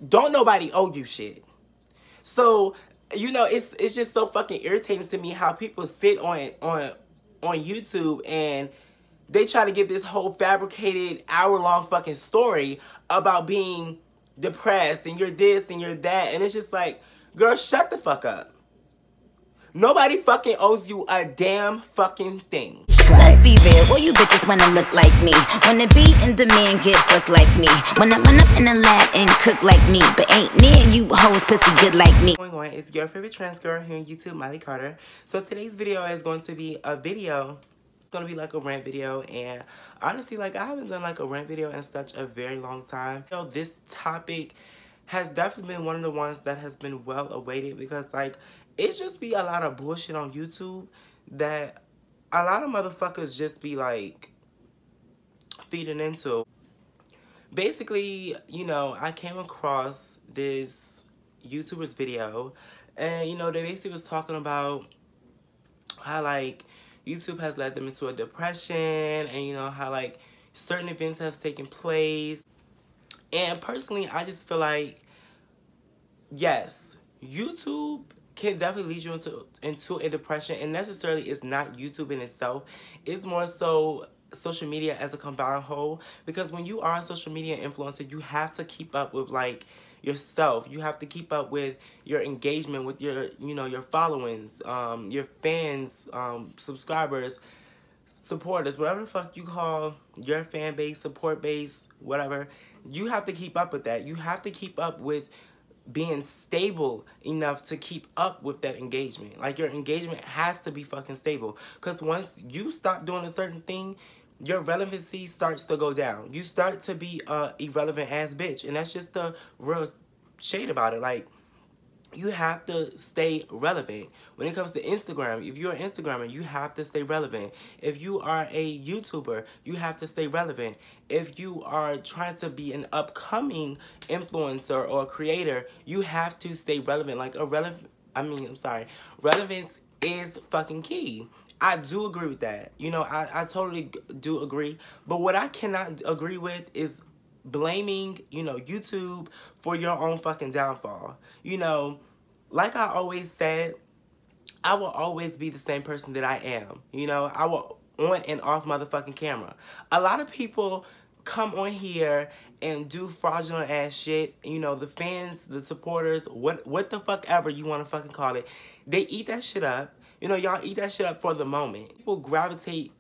Don't nobody owe you shit. So, you know, it's just so fucking irritating to me how people sit on YouTube and they try to give this whole fabricated hour-long fucking story about being depressed and you're this and you're that. And it's just like, girl, shut the fuck up. Nobody fucking owes you a damn fucking thing. Let's be real, all you bitches wanna look like me. Wanna be in demand, get booked like me. Wanna run up in the lab and cook like me. But ain't near you hoes pussy good like me. What's going on? It's your favorite trans girl here on YouTube, Miley Carter. So today's video is going to be a video. It's gonna be like a rant video, and honestly, like, I haven't done like a rant video in such a very long time. So this topic has definitely been one of the ones that has been well awaited, because like it's just be a lot of bullshit on YouTube that a lot of motherfuckers just be like feeding into. Basically, you know, I came across this YouTuber's video, and you know, they basically was talking about how like YouTube has led them into a depression, and you know how like certain events have taken place. And personally, I just feel like, yes, YouTube can definitely lead you into a depression, and necessarily it's not YouTube in itself. It's more so social media as a combined whole, because when you are a social media influencer, you have to keep up with like yourself. You have to keep up with your engagement with your, you know, your followings, your fans, subscribers, supporters, whatever the fuck you call your fan base, support base, whatever. You have to keep up with that. You have to keep up with being stable enough to keep up with that engagement. Like, your engagement has to be fucking stable, because once you stop doing a certain thing, your relevancy starts to go down. You start to be a irrelevant ass bitch, and that's just the real shade about it. Like, you have to stay relevant. When it comes to Instagram, if you're an Instagrammer, you have to stay relevant. If you are a YouTuber, you have to stay relevant. If you are trying to be an upcoming influencer or creator, you have to stay relevant. Like, relevance is fucking key. I do agree with that. You know, I totally do agree. But what I cannot agree with is blaming, you know, YouTube for your own fucking downfall. You know, like I always said, I will always be the same person that I am. You know, I will on and off motherfucking camera. A lot of people come on here and do fraudulent ass shit. You know, the fans, the supporters, what the fuck ever you want to fucking call it, they eat that shit up. You know, y'all eat that shit up for the moment. People gravitate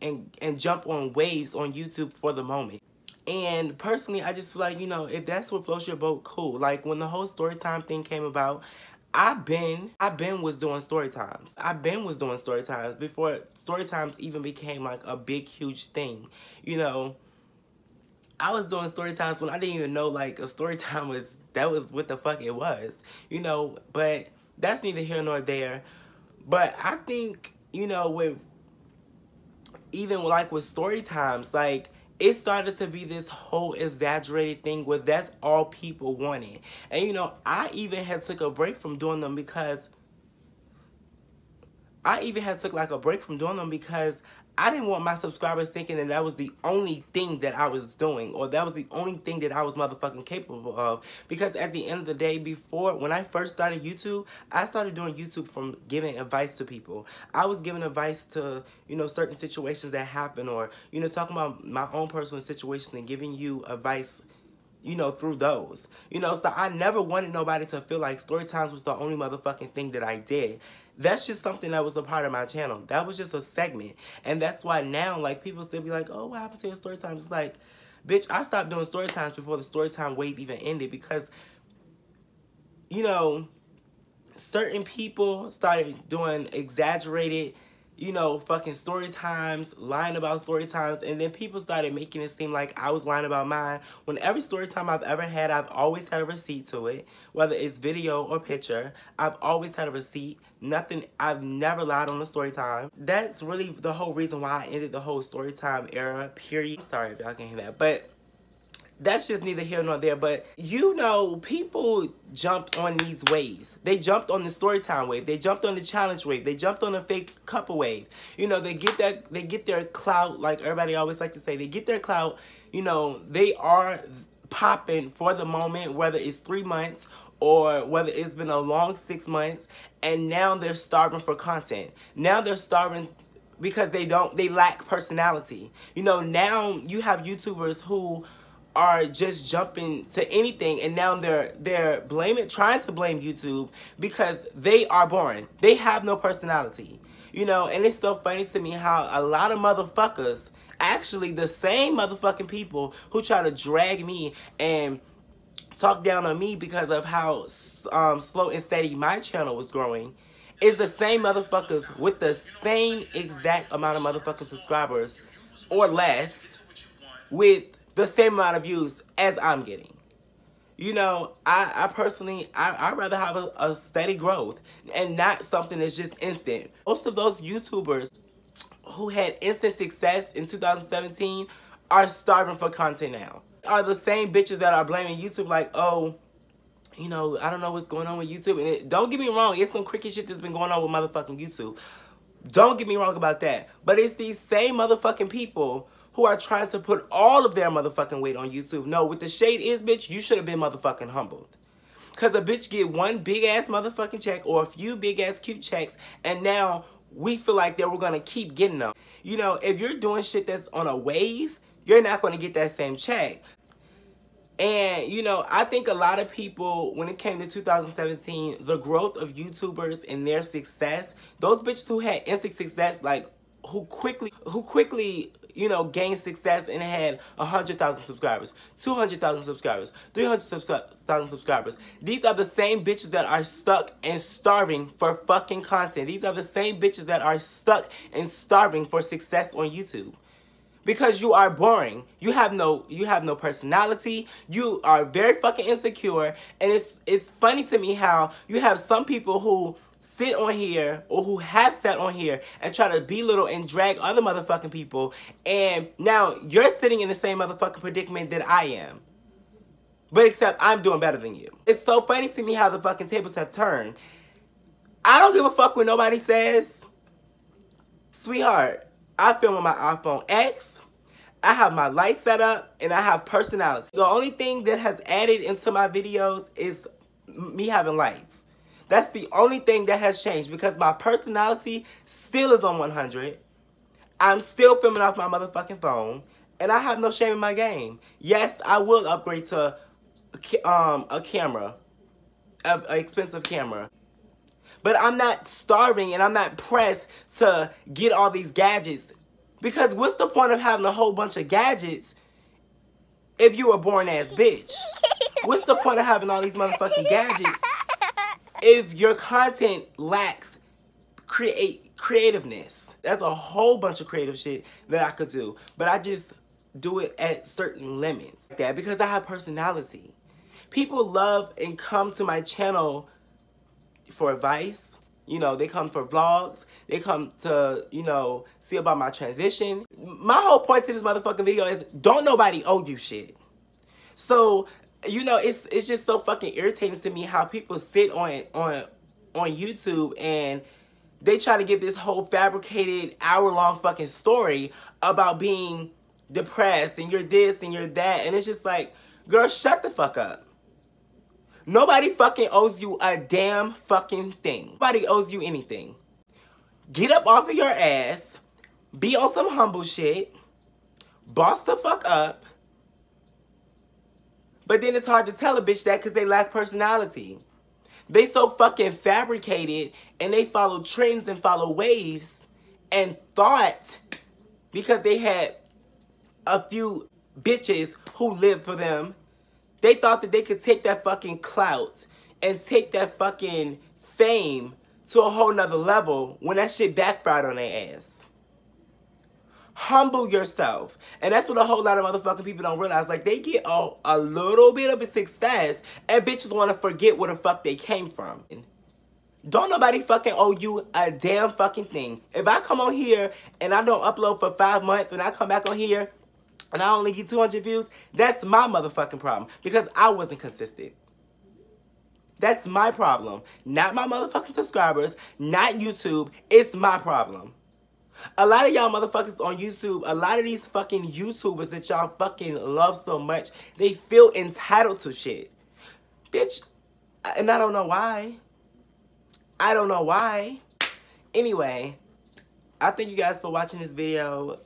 and jump on waves on YouTube for the moment. And personally, I just feel like, you know, if that's what floats your boat, cool. Like, when the whole story time thing came about, I been was doing story times. Was doing story times before story times even became like a big, huge thing. You know, I was doing story times when I didn't even know like a story time was what the fuck it was. You know, but that's neither here nor there. But I think, you know, with story times, like, it started to be this whole exaggerated thing where that's all people wanted. And, you know, I even had took a break from doing them because I didn't want my subscribers thinking that that was the only thing that I was doing, or that was the only thing that I was motherfucking capable of. Because at the end of the day, when I first started YouTube, I started doing YouTube from giving advice to people. I was giving advice to, you know, certain situations that happen, or, you know, talking about my own personal situations and giving you advice, you know, through those. You know, so I never wanted nobody to feel like story times was the only motherfucking thing that I did. That's just something that was a part of my channel. That was just a segment. And that's why now, like, people still be like, oh, what happened to your story times? It's like, bitch, I stopped doing story times before the story time wave even ended, because, you know, certain people started doing exaggerated, you know, fucking story times, lying about story times, and then people started making it seem like I was lying about mine. When every story time I've ever had, I've always had a receipt to it, whether it's video or picture. I've always had a receipt. Nothing, I've never lied on a story time. That's really the whole reason why I ended the whole story time era, period. I'm sorry if y'all can hear that, but that's just neither here nor there. But, you know, people jumped on these waves. They jumped on the storytime wave. They jumped on the challenge wave. They jumped on the fake couple wave. You know, they get their clout, like everybody always like to say. They get their clout. You know, they are popping for the moment, whether it's 3 months or whether it's been a long 6 months, and now they're starving for content. Now they're starving because they lack personality. You know, now you have YouTubers who are just jumping to anything, and now they're trying to blame YouTube because they are boring. They have no personality. You know, and it's so funny to me how a lot of motherfuckers, actually the same motherfucking people who try to drag me and talk down on me because of how slow and steady my channel was growing, is the same motherfuckers with the same exact amount of motherfucking subscribers or less with the same amount of views as I'm getting. You know, I personally, I'd rather have a steady growth and not something that's just instant. Most of those YouTubers who had instant success in 2017 are starving for content now. Are the same bitches that are blaming YouTube like, oh, you know, I don't know what's going on with YouTube. And don't get me wrong, it's some cricket shit that's been going on with motherfucking YouTube. Don't get me wrong about that. But it's these same motherfucking people who are trying to put all of their motherfucking weight on YouTube. No, what the shade is, bitch, you should have been motherfucking humbled. Because a bitch get one big-ass motherfucking check or a few big-ass cute checks, and now we feel like that we're going to keep getting them. You know, if you're doing shit that's on a wave, you're not going to get that same check. And, you know, I think a lot of people, when it came to 2017, the growth of YouTubers and their success, those bitches who had instant success, like, who quickly, you know, gained success and had 100,000 subscribers, 200,000 subscribers, 300,000 subscribers. These are the same bitches that are stuck and starving for fucking content. These are the same bitches that are stuck and starving for success on YouTube. Because you are boring. You have no personality. You are very fucking insecure. And it's funny to me how you have some people who sit on here or who have sat on here and try to belittle and drag other motherfucking people, and now you're sitting in the same motherfucking predicament that I am. But except I'm doing better than you. It's so funny to me how the fucking tables have turned. I don't give a fuck what nobody says. Sweetheart, I film on my iPhone X. I have my light set up and I have personality. The only thing that has added into my videos is me having lights. That's the only thing that has changed, because my personality still is on 100. I'm still filming off my motherfucking phone, and I have no shame in my game. Yes, I will upgrade to a camera, an expensive camera. But I'm not starving and I'm not pressed to get all these gadgets, because what's the point of having a whole bunch of gadgets if you a born-ass bitch? What's the point of having all these motherfucking gadgets if your content lacks creativeness? There's a whole bunch of creative shit that I could do, but I just do it at certain limits. That because I have personality. People love and come to my channel for advice. You know, they come for vlogs. They come to, you know, see about my transition. My whole point to this motherfucking video is don't nobody owe you shit. So, you know, it's just so fucking irritating to me how people sit on YouTube and they try to give this whole fabricated hour-long fucking story about being depressed and you're this and you're that, and it's just like, girl, shut the fuck up. Nobody fucking owes you a damn fucking thing. Nobody owes you anything. Get up off of your ass, be on some humble shit, boss the fuck up. But then it's hard to tell a bitch that because they lack personality. They so fucking fabricated and they follow trends and follow waves and thought because they had a few bitches who lived for them, they thought that they could take that fucking clout and take that fucking fame to a whole nother level when that shit backfired on their ass. Humble yourself. And that's what a whole lot of motherfucking people don't realize. Like, they get a little bit of a success and bitches want to forget where the fuck they came from. Don't nobody fucking owe you a damn fucking thing. If I come on here and I don't upload for 5 months and I come back on here and I only get 200 views, that's my motherfucking problem because I wasn't consistent. That's my problem. Not my motherfucking subscribers, not YouTube. It's my problem. A lot of y'all motherfuckers on YouTube, a lot of these fucking YouTubers that y'all fucking love so much, they feel entitled to shit. Bitch, and I don't know why. I don't know why. Anyway, I thank you guys for watching this video.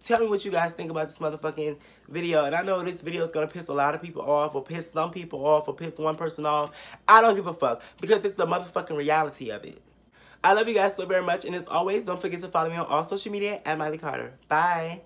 Tell me what you guys think about this motherfucking video. And I know this video is going to piss a lot of people off, or piss some people off, or piss one person off. I don't give a fuck, because it's the motherfucking reality of it. I love you guys so very much. And as always, don't forget to follow me on all social media at Miley Carter. Bye.